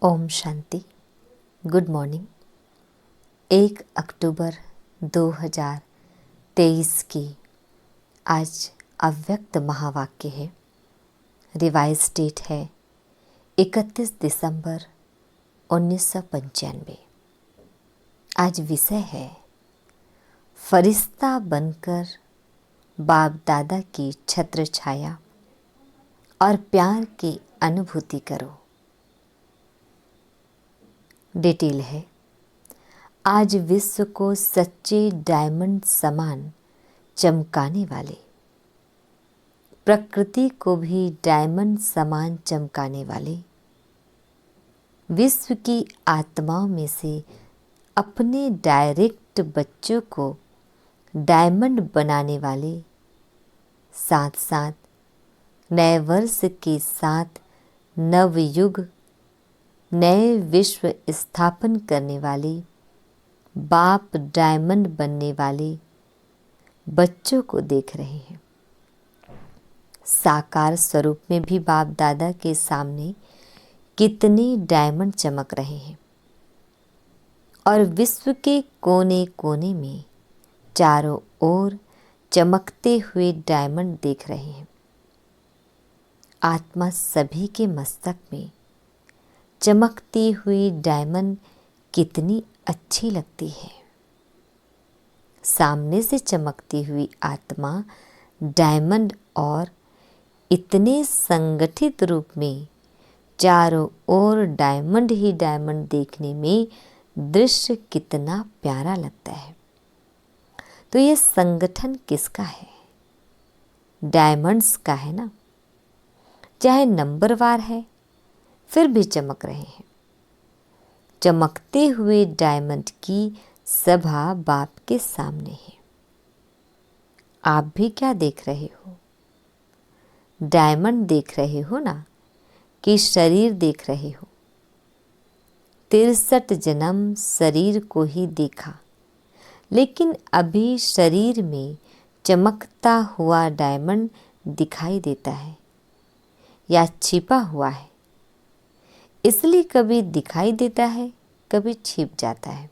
Om Shanti. Good morning. 1 अक्टूबर 2023 की आज अव्यक्त महावाक्य है। रिवाइज डेट है 31 दिसंबर 1995। आज विषय है फरिश्ता बनकर बाप दादा की छत्र छाया और प्यार की अनुभूति करो। डिटेल है, आज विश्व को सच्चे डायमंड समान चमकाने वाले, प्रकृति को भी डायमंड समान चमकाने वाले, विश्व की आत्माओं में से अपने डायरेक्ट बच्चों को डायमंड बनाने वाले, साथ साथ नए वर्ष के साथ नवयुग नए विश्व स्थापन करने वाले, बाप डायमंड बनने वाले बच्चों को देख रहे हैं। साकार स्वरूप में भी बाप दादा के सामने कितने डायमंड चमक रहे हैं और विश्व के कोने कोने में चारों ओर चमकते हुए डायमंड देख रहे हैं। आत्मा सभी के मस्तक में चमकती हुई डायमंड कितनी अच्छी लगती है। सामने से चमकती हुई आत्मा डायमंड और इतने संगठित रूप में चारों ओर डायमंड ही डायमंड देखने में दृश्य कितना प्यारा लगता है। तो ये संगठन किसका है? डायमंड्स का है ना। चाहे नंबरवार है फिर भी चमक रहे हैं। चमकते हुए डायमंड की सभा बाप के सामने है। आप भी क्या देख रहे हो? डायमंड देख रहे हो ना, कि शरीर देख रहे हो? 63 जन्म शरीर को ही देखा, लेकिन अभी शरीर में चमकता हुआ डायमंड दिखाई देता है या छिपा हुआ है। इसलिए कभी दिखाई देता है, कभी छिप जाता है।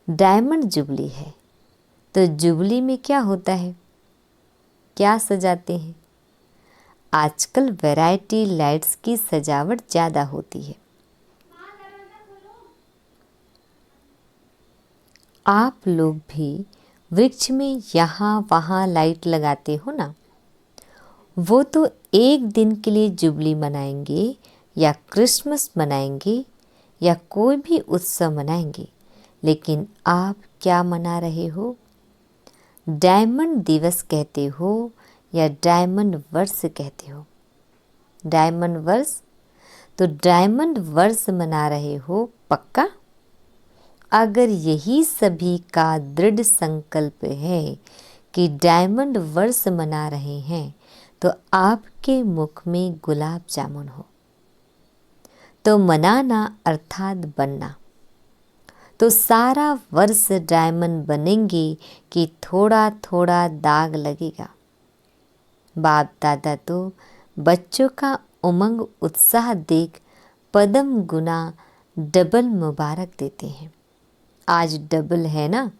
डायमंड जुबली है, तो जुबली में क्या होता है? क्या सजाते हैं? आजकल वैरायटी लाइट्स की सजावट ज़्यादा होती है। आप लोग भी वृक्ष में यहाँ वहाँ लाइट लगाते हो ना। वो तो एक दिन के लिए जुबली मनाएंगे या क्रिसमस मनाएंगे या कोई भी उत्सव मनाएंगे, लेकिन आप क्या मना रहे हो? डायमंड दिवस कहते हो या डायमंड वर्ष कहते हो? डायमंड वर्ष, तो डायमंड वर्ष मना रहे हो पक्का? अगर यही सभी का दृढ़ संकल्प है कि डायमंड वर्ष मना रहे हैं, तो आपके मुख में गुलाब जामुन हो। तो मनाना अर्थात बनना। तो सारा वर्ष डायमंड बनेंगे कि थोड़ा थोड़ा दाग लगेगा। बाप दादा तो बच्चों का उमंग उत्साह देख पदम गुना डबल मुबारक देते हैं। आज डबल है ना,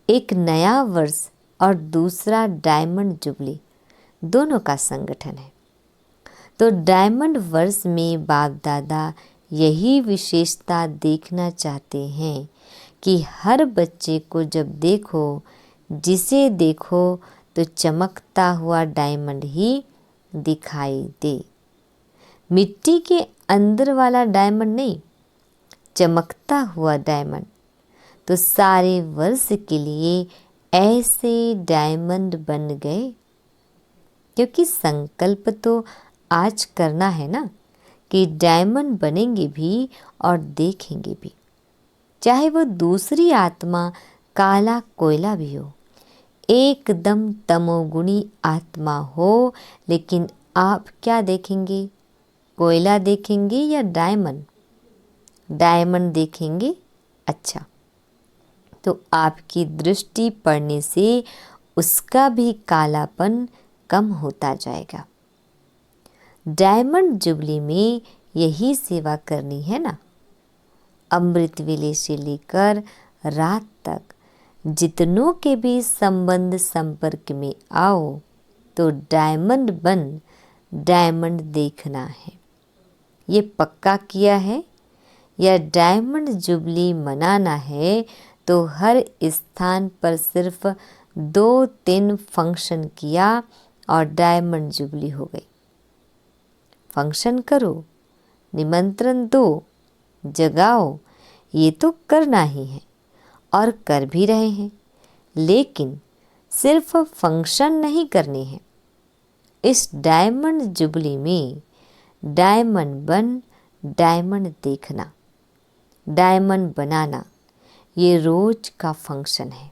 एक नया वर्ष और दूसरा डायमंड जुबली, दोनों का संगठन है। तो डायमंड वर्ष में बाप दादा यही विशेषता देखना चाहते हैं कि हर बच्चे को जब देखो, जिसे देखो तो चमकता हुआ डायमंड ही दिखाई दे। मिट्टी के अंदर वाला डायमंड नहीं, चमकता हुआ डायमंड। तो सारे वर्ष के लिए ऐसे डायमंड बन गए, क्योंकि संकल्प तो आज करना है ना कि डायमंड बनेंगे भी और देखेंगे भी। चाहे वो दूसरी आत्मा काला कोयला भी हो, एकदम तमोगुणी आत्मा हो, लेकिन आप क्या देखेंगे? कोयला देखेंगे या डायमंड? डायमंड देखेंगे। अच्छा, तो आपकी दृष्टि पड़ने से उसका भी कालापन कम होता जाएगा। डायमंड जुबली में यही सेवा करनी है ना। अमृत वेले से लेकर रात तक जितनों के भी संबंध संपर्क में आओ तो डायमंड बन डायमंड देखना है। ये पक्का किया है या डायमंड जुबली मनाना है तो हर स्थान पर सिर्फ 2-3 फंक्शन किया और डायमंड जुबली हो गई। फंक्शन करो, निमंत्रण दो, जगाओ, ये तो करना ही है और कर भी रहे हैं, लेकिन सिर्फ फंक्शन नहीं करने हैं। इस डायमंड जुबली में डायमंड बन डायमंड देखना, डायमंड बनाना, ये रोज का फंक्शन है।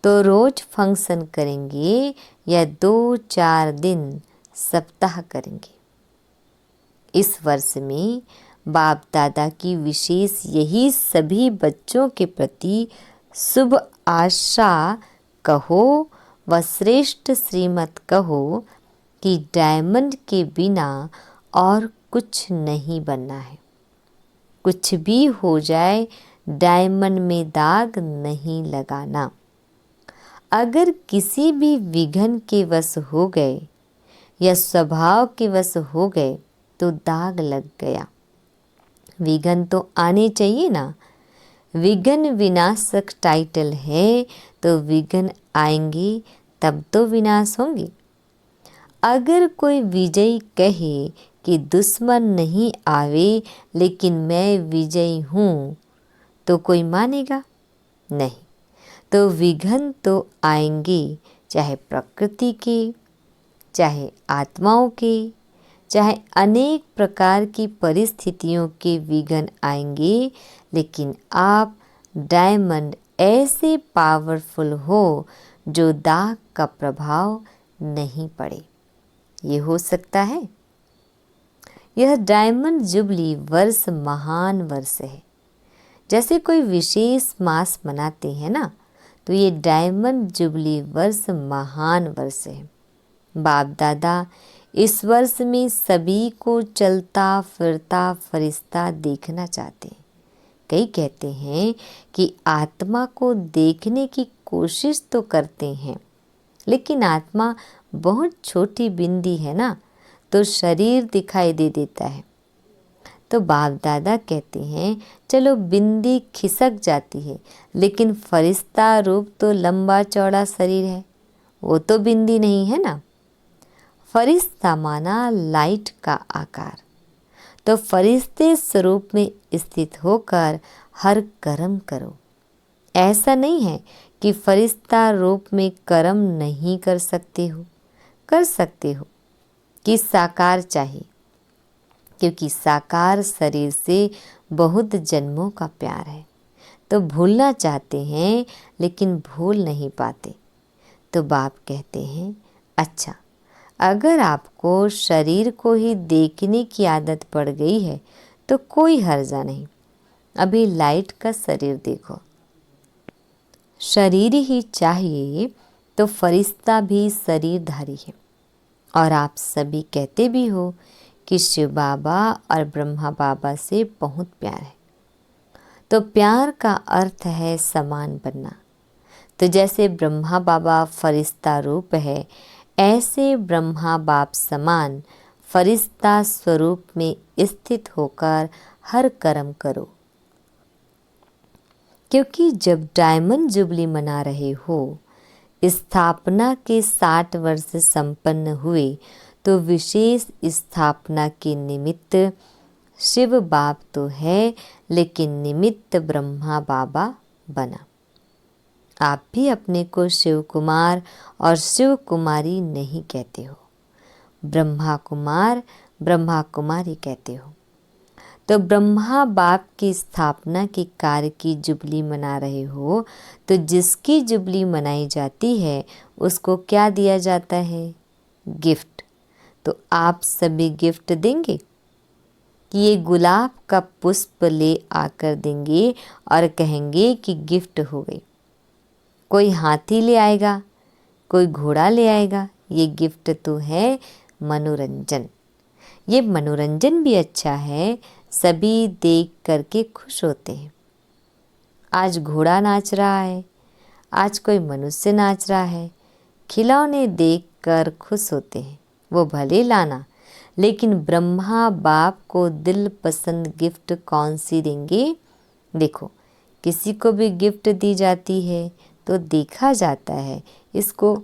तो रोज फंक्शन करेंगे या 2-4 दिन सप्ताह करेंगे। इस वर्ष में बाप दादा की विशेष यही सभी बच्चों के प्रति शुभ आशा कहो व श्रेष्ठ श्रीमत कहो कि डायमंड के बिना और कुछ नहीं बनना है। कुछ भी हो जाए डायमंड में दाग नहीं लगाना। अगर किसी भी विघन के वश हो गए या स्वभाव के वश हो गए तो दाग लग गया। विघन तो आने चाहिए ना। विघन विनाशक टाइटल है तो विघन आएंगे तब तो विनाश होंगे। अगर कोई विजयी कहे कि दुश्मन नहीं आवे लेकिन मैं विजयी हूँ तो कोई मानेगा नहीं। तो विघन तो आएंगे, चाहे प्रकृति के, चाहे आत्माओं के, चाहे अनेक प्रकार की परिस्थितियों के विघन आएंगे, लेकिन आप डायमंड ऐसे पावरफुल हो जो दाग का प्रभाव नहीं पड़े। ये हो सकता है। यह डायमंड जुबली वर्ष महान वर्ष है। जैसे कोई विशेष मास मनाते हैं ना, तो ये डायमंड जुबली वर्ष महान वर्ष है। बाप दादा इस वर्ष में सभी को चलता फिरता फरिश्ता देखना चाहते हैं। कई कहते हैं कि आत्मा को देखने की कोशिश तो करते हैं, लेकिन आत्मा बहुत छोटी बिंदी है ना, तो शरीर दिखाई दे देता है। तो बाप दादा कहते हैं चलो बिंदी खिसक जाती है, लेकिन फरिश्ता रूप तो लंबा चौड़ा शरीर है, वो तो बिंदी नहीं है ना। फरिश्ता माना लाइट का आकार। तो फरिश्ते स्वरूप में स्थित होकर हर कर्म करो। ऐसा नहीं है कि फरिश्ता रूप में कर्म नहीं कर सकते हो, कर सकते हो कि साकार चाहिए, क्योंकि साकार शरीर से बहुत जन्मों का प्यार है। तो भूलना चाहते हैं लेकिन भूल नहीं पाते। तो बाप कहते हैं अच्छा, अगर आपको शरीर को ही देखने की आदत पड़ गई है तो कोई हर्जा नहीं। अभी लाइट का शरीर देखो, शरीर ही चाहिए तो फरिश्ता भी शरीरधारी है। और आप सभी कहते भी हो कि शिव बाबा और ब्रह्मा बाबा से बहुत प्यार है। तो प्यार का अर्थ है समान बनना। तो जैसे ब्रह्मा बाबा फरिश्ता रूप है, ऐसे ब्रह्मा बाप समान फरिश्ता स्वरूप में स्थित होकर हर कर्म करो। क्योंकि जब डायमंड जुबली मना रहे हो, स्थापना के 60 वर्ष संपन्न हुए, तो विशेष स्थापना के निमित्त शिव बाप तो है, लेकिन निमित्त ब्रह्मा बाबा बना। आप भी अपने को शिव कुमार और शिव कुमारी नहीं कहते हो, ब्रह्मा कुमार ब्रह्मा कुमारी कहते हो। तो ब्रह्मा बाप की स्थापना के कार्य की जुबली मना रहे हो, तो जिसकी जुबली मनाई जाती है उसको क्या दिया जाता है? गिफ्ट। तो आप सभी गिफ्ट देंगे कि ये गुलाब का पुष्प ले आकर देंगे और कहेंगे कि गिफ्ट हो गई। कोई हाथी ले आएगा, कोई घोड़ा ले आएगा, ये गिफ्ट तो है मनोरंजन। ये मनोरंजन भी अच्छा है, सभी देख करके खुश होते हैं। आज घोड़ा नाच रहा है, आज कोई मनुष्य नाच रहा है, खिलौने देखकर खुश होते हैं। वो भले लाना, लेकिन ब्रह्मा बाप को दिल पसंद गिफ्ट कौन सी देंगे? देखो, किसी को भी गिफ्ट दी जाती है तो देखा जाता है इसको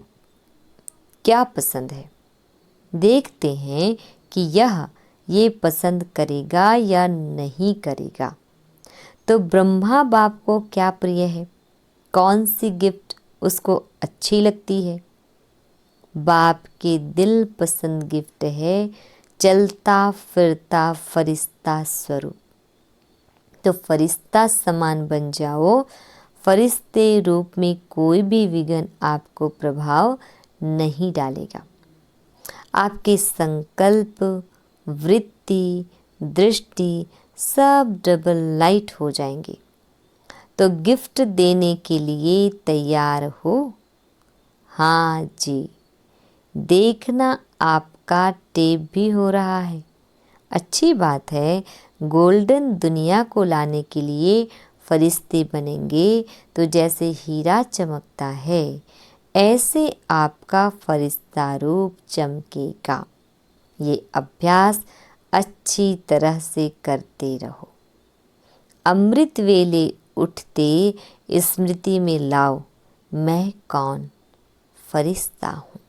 क्या पसंद है। देखते हैं कि यह ये पसंद करेगा या नहीं करेगा। तो ब्रह्मा बाप को क्या प्रिय है, कौन सी गिफ्ट उसको अच्छी लगती है? बाप के दिल पसंद गिफ्ट है चलता फिरता फरिश्ता स्वरूप। तो फरिश्ता समान बन जाओ। फरिश्ते रूप में कोई भी विघ्न आपको प्रभाव नहीं डालेगा। आपके संकल्प, वृत्ति, दृष्टि सब डबल लाइट हो जाएंगे। तो गिफ्ट देने के लिए तैयार हो? हाँ जी, देखना आपका टेप भी हो रहा है। अच्छी बात है। गोल्डन दुनिया को लाने के लिए फरिश्ते बनेंगे तो जैसे हीरा चमकता है, ऐसे आपका फरिश्ता रूप चमकेगा। ये अभ्यास अच्छी तरह से करते रहो। अमृत वेले उठते स्मृति में लाओ, मैं कौन? फरिश्ता हूँ।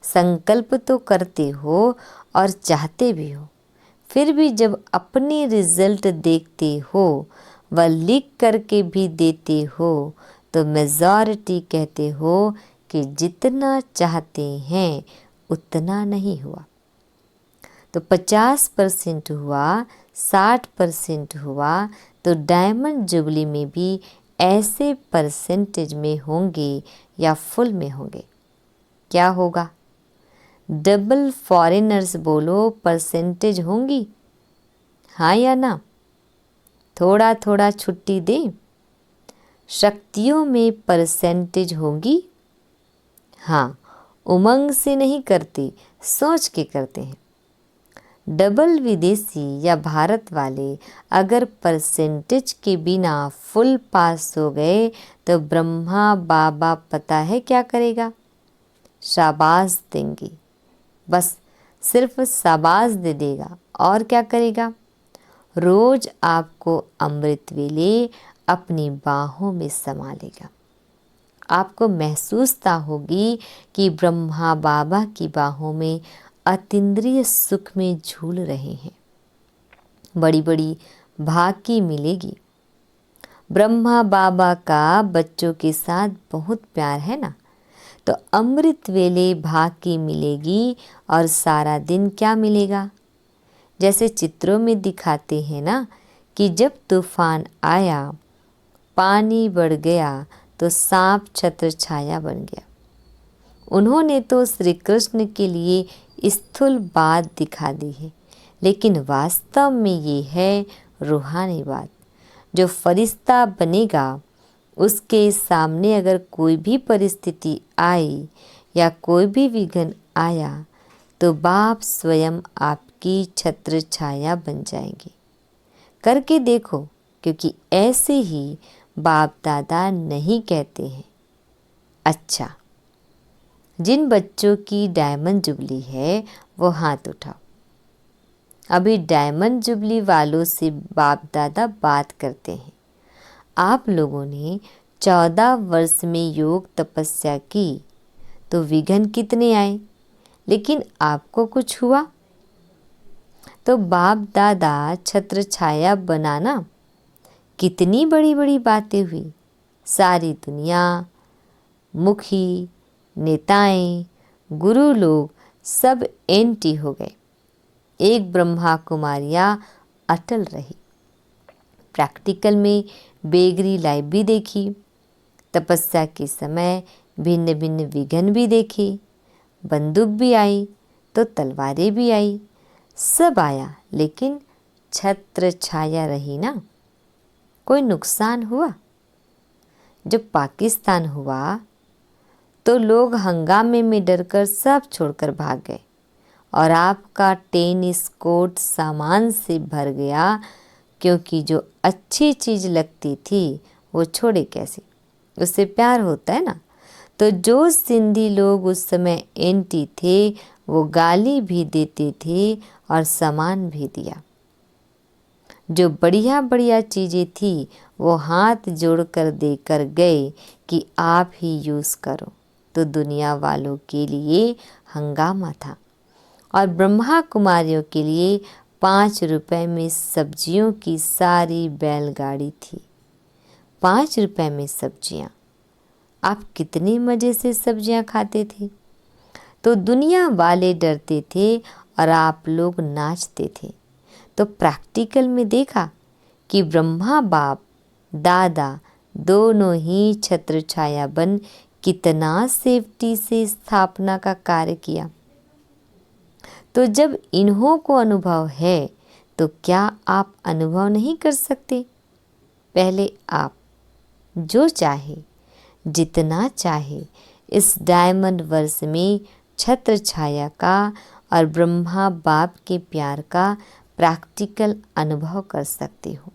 संकल्प तो करते हो और चाहते भी हो, फिर भी जब अपनी रिजल्ट देखते हो व लिख करके भी देते हो तो मेजॉरिटी कहते हो कि जितना चाहते हैं उतना नहीं हुआ। तो 50% हुआ, 60% हुआ, तो डायमंड जुबली में भी ऐसे परसेंटेज में होंगे या फुल में होंगे? क्या होगा? डबल फॉरेनर्स बोलो, परसेंटेज होंगी? हाँ या ना? थोड़ा थोड़ा छुट्टी दे, शक्तियों में परसेंटेज होगी? हाँ, उमंग से नहीं करते, सोच के करते हैं। डबल विदेशी या भारत वाले अगर परसेंटेज के बिना फुल पास हो गए तो ब्रह्मा बाबा पता है क्या करेगा? शाबाश देंगे। बस सिर्फ शाबाश दे देगा और क्या करेगा? रोज आपको अमृत वेले अपनी बाहों में समा लेगा। आपको महसूसता होगी कि ब्रह्मा बाबा की बाहों में अतीन्द्रिय सुख में झूल रहे हैं। बड़ी बड़ी भाकी मिलेगी। ब्रह्मा बाबा का बच्चों के साथ बहुत प्यार है ना, तो अमृत वेले भाकी मिलेगी और सारा दिन क्या मिलेगा? जैसे चित्रों में दिखाते हैं ना कि जब तूफान आया, पानी बढ़ गया तो सांप छत्र छाया बन गया। उन्होंने तो श्री कृष्ण के लिए स्थूल बात दिखा दी है, लेकिन वास्तव में ये है रूहानी बात। जो फरिश्ता बनेगा उसके सामने अगर कोई भी परिस्थिति आई या कोई भी विघ्न आया तो बाप स्वयं आपकी छत्र छाया बन जाएंगे। करके देखो, क्योंकि ऐसे ही बाप दादा नहीं कहते हैं। अच्छा, जिन बच्चों की डायमंड जुबली है वो हाथ उठाओ। अभी डायमंड जुबली वालों से बाप दादा बात करते हैं। आप लोगों ने 14 वर्ष में योग तपस्या की तो विघ्न कितने आए, लेकिन आपको कुछ हुआ? तो बाप दादा छत्र छाया बनाना कितनी बड़ी बड़ी बातें हुई। सारी दुनिया, मुखी, नेताएं, गुरु लोग सब एंटी हो गए। एक ब्रह्मा कुमारियां अटल रही। प्रैक्टिकल में बेगरी लाइफ भी देखी, तपस्या के समय भिन्न भिन्न विघ्न भी देखे, बंदूक भी आई तो तलवारें भी आई, सब आया, लेकिन छत्र छाया रही ना। कोई नुकसान हुआ? जब पाकिस्तान हुआ तो लोग हंगामे में डरकर सब छोड़कर भाग गए और आपका टेनिस कोर्ट सामान से भर गया, क्योंकि जो अच्छी चीज़ लगती थी वो छोड़े कैसे, उससे प्यार होता है ना। तो जो सिंधी लोग उस समय एंटी थे वो गाली भी देते थे और सामान भी दिया। जो बढ़िया बढ़िया चीज़ें थी वो हाथ जोड़कर देकर गए कि आप ही यूज़ करो। तो दुनिया वालों के लिए हंगामा था और ब्रह्मा कुमारियों के लिए 5 रुपए में सब्जियों की सारी बैलगाड़ी थी। 5 रुपए में सब्जियां, आप कितनी मज़े से सब्जियां खाते थे। तो दुनिया वाले डरते थे और आप लोग नाचते थे। तो प्रैक्टिकल में देखा कि ब्रह्मा बाप दादा दोनों ही छत्र छाया बन कितना सेफ्टी से स्थापना का कार्य किया। तो जब इन्हों को अनुभव है तो क्या आप अनुभव नहीं कर सकते। पहले आप जो चाहे जितना चाहे इस डायमंड वर्ष में छत्र छाया का और ब्रह्मा बाप के प्यार का प्रैक्टिकल अनुभव कर सकते हो।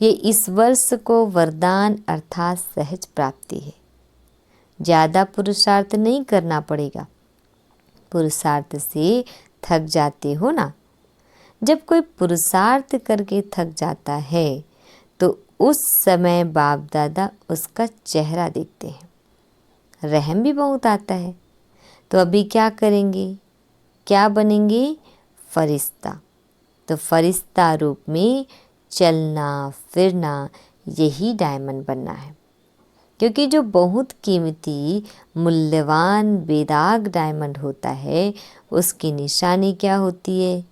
ये इस वर्ष को वरदान अर्थात सहज प्राप्ति है। ज़्यादा पुरुषार्थ नहीं करना पड़ेगा। पुरुषार्थ से थक जाते हो ना। जब कोई पुरुषार्थ करके थक जाता है तो उस समय बाप दादा उसका चेहरा देखते हैं, रहम भी बहुत आता है। तो अभी क्या करेंगे, क्या बनेंगे, फरिश्ता। तो फरिश्ता रूप में चलना फिरना, यही डायमंड बनना है। क्योंकि जो बहुत कीमती मूल्यवान बेदाग डायमंड होता है उसकी निशानी क्या होती है,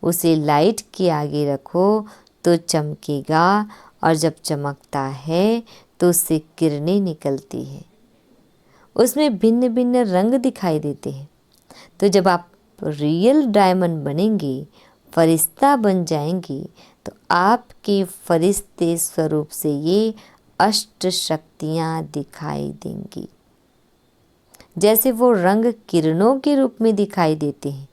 उसे लाइट के आगे रखो तो चमकेगा और जब चमकता है तो उससे किरणें निकलती हैं, उसमें भिन्न भिन्न रंग दिखाई देते हैं। तो जब आप रियल डायमंड बनेंगे, फरिश्ता बन जाएंगे, तो आपके फरिश्ते स्वरूप से ये अष्ट शक्तियाँ दिखाई देंगी। जैसे वो रंग किरणों के रूप में दिखाई देते हैं,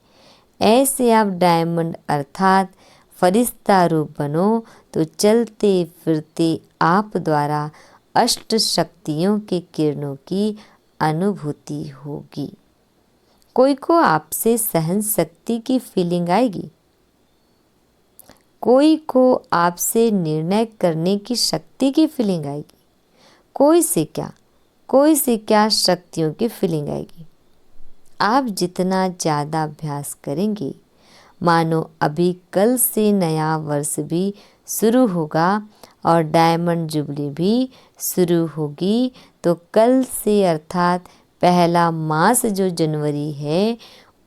ऐसे आप डायमंड अर्थात फरिश्ता रूप बनो तो चलते फिरते आप द्वारा अष्ट शक्तियों के किरणों की अनुभूति होगी। कोई को आपसे सहन शक्ति की फीलिंग आएगी, कोई को आपसे निर्णय करने की शक्ति की फीलिंग आएगी, कोई से क्या शक्तियों की फीलिंग आएगी। आप जितना ज़्यादा अभ्यास करेंगे, मानो अभी कल से नया वर्ष भी शुरू होगा और डायमंड जुबली भी शुरू होगी, तो कल से अर्थात पहला मास जो जनवरी है,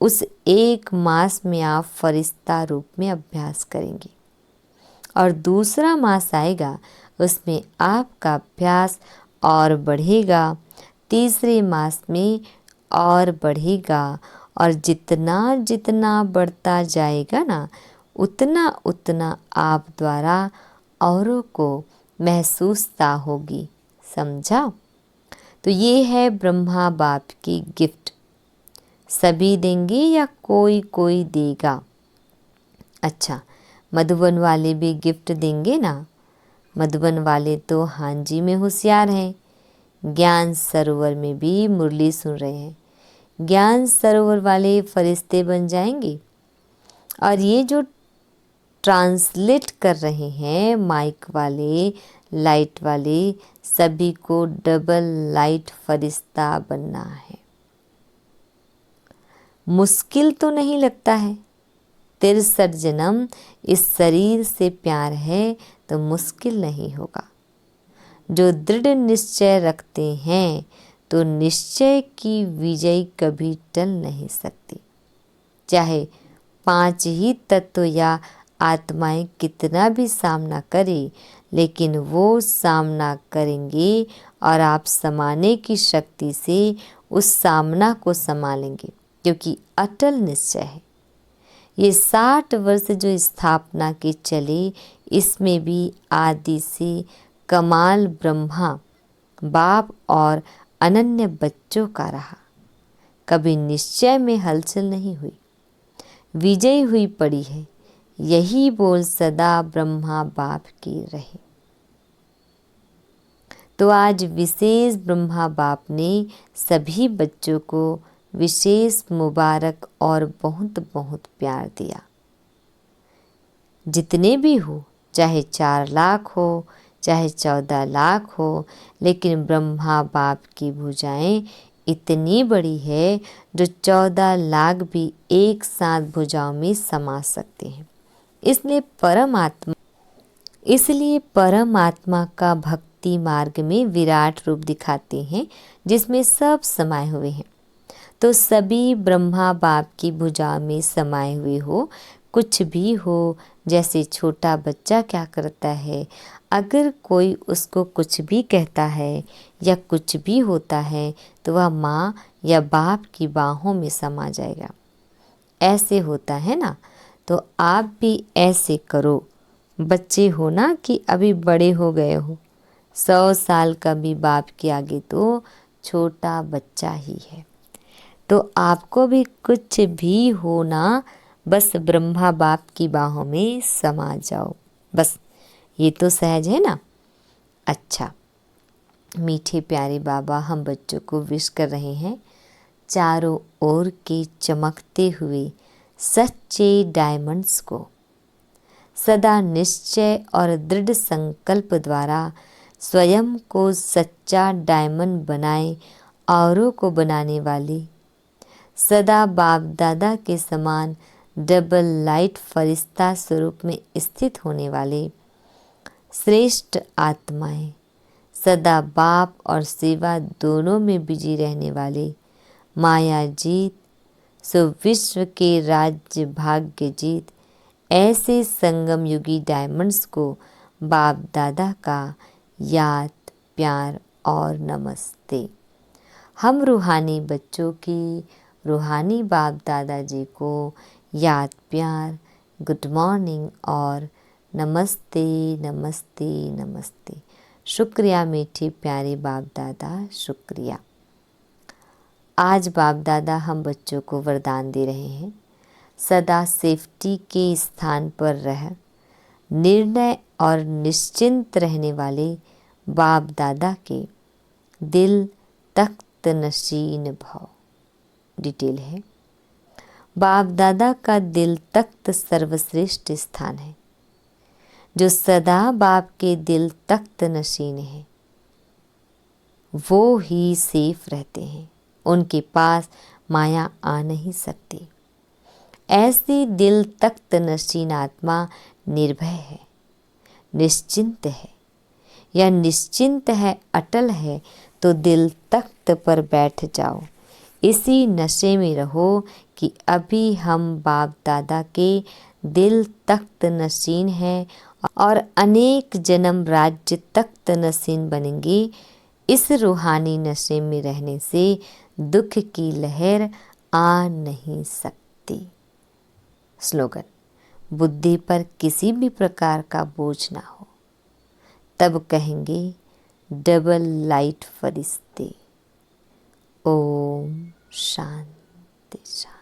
उस एक मास में आप फरिश्ता रूप में अभ्यास करेंगे और दूसरा मास आएगा, उसमें आपका अभ्यास और बढ़ेगा, तीसरे मास में और बढ़ेगा और जितना जितना बढ़ता जाएगा ना, उतना उतना आप द्वारा औरों को महसूसता होगी। समझा। तो ये है ब्रह्मा बाप की गिफ्ट। सभी देंगे या कोई कोई देगा। अच्छा, मधुबन वाले भी गिफ्ट देंगे ना। मधुबन वाले तो हांजी में होशियार हैं, ज्ञान सरोवर में भी मुरली सुन रहे हैं। ज्ञान सरोवर वाले फरिश्ते बन जाएंगे और ये जो ट्रांसलेट कर रहे हैं माइक वाले, लाइट वाले, सभी को डबल लाइट फरिश्ता बनना है। मुश्किल तो नहीं लगता है। 63 जन्म इस शरीर से प्यार है तो मुश्किल नहीं होगा। जो दृढ़ निश्चय रखते हैं तो निश्चय की विजय कभी टल नहीं सकती। चाहे 5 ही तत्व या आत्माएं कितना भी सामना करें, लेकिन वो सामना करेंगे और आप समाने की शक्ति से उस सामना को संभालेंगे, क्योंकि अटल निश्चय है। ये 60 वर्ष जो स्थापना के चले, इसमें भी आदि से कमाल ब्रह्मा बाप और अनन्य बच्चों का रहा। कभी निश्चय में हलचल नहीं हुई। विजय हुई पड़ी है, यही बोल सदा ब्रह्मा बाप की रहे। तो आज विशेष ब्रह्मा बाप ने सभी बच्चों को विशेष मुबारक और बहुत बहुत प्यार दिया। जितने भी हो, चाहे 4 लाख हो, चाहे 14 लाख हो, लेकिन ब्रह्मा बाप की भुजाएं इतनी बड़ी है जो 14 लाख भी एक साथ भुजाओं में समा सकते हैं। इसलिए परमात्मा का भक्ति मार्ग में विराट रूप दिखाते हैं, जिसमें सब समाये हुए हैं। तो सभी ब्रह्मा बाप की भुजा में समाये हुए हो, कुछ भी हो। जैसे छोटा बच्चा क्या करता है, अगर कोई उसको कुछ भी कहता है या कुछ भी होता है तो वह माँ या बाप की बाहों में समा जाएगा। ऐसे होता है ना। तो आप भी ऐसे करो। बच्चे हो ना कि अभी बड़े हो गए हो, 100 साल का भी बाप के आगे तो छोटा बच्चा ही है। तो आपको भी कुछ भी हो ना, बस ब्रह्मा बाप की बाहों में समा जाओ। बस ये तो सहज है ना। अच्छा, मीठे प्यारे बाबा हम बच्चों को विश कर रहे हैं चारों ओर के चमकते हुए सच्चे डायमंड्स को सदा निश्चय और दृढ़ संकल्प द्वारा स्वयं को सच्चा डायमंड बनाए, औरों को बनाने वाले, सदा बाप दादा के समान डबल लाइट फरिश्ता स्वरूप में स्थित होने वाले श्रेष्ठ आत्माएं, सदा बाप और सेवा दोनों में बिजी रहने वाले माया जीत सो विश्व के राज्य भाग्य जीत, ऐसे संगम युगी डायमंड्स को बाप दादा का याद, प्यार और नमस्ते। हम रूहानी बच्चों की रूहानी बाप दादाजी को याद, प्यार, गुड मॉर्निंग और नमस्ते नमस्ते नमस्ते। शुक्रिया मीठे प्यारे बाप दादा, शुक्रिया। आज बाप दादा हम बच्चों को वरदान दे रहे हैं, सदा सेफ्टी के स्थान पर रह निर्णय और निश्चिंत रहने वाले बाप दादा के दिल तख्त नशीन भव। डिटेल है, बाप दादा का दिल तख्त सर्वश्रेष्ठ स्थान है, जो सदा बाप के दिल तख्त नशीन है वो ही सेफ रहते हैं, उनके पास माया आ नहीं सकती। ऐसी दिल तख्त नशीन आत्मा निर्भय है, निश्चिंत है, या निश्चिंत है, अटल है। तो दिल तख्त पर बैठ जाओ, इसी नशे में रहो कि अभी हम बाप दादा के दिल तख्त नशीन हैं और अनेक जन्म राज्य तख्त नशीन बनेंगे। इस रूहानी नशे में रहने से दुख की लहर आ नहीं सकती। स्लोगन, बुद्धि पर किसी भी प्रकार का बोझ ना हो, तब कहेंगे डबल लाइट फरिश्ते। ओम शांति शांति।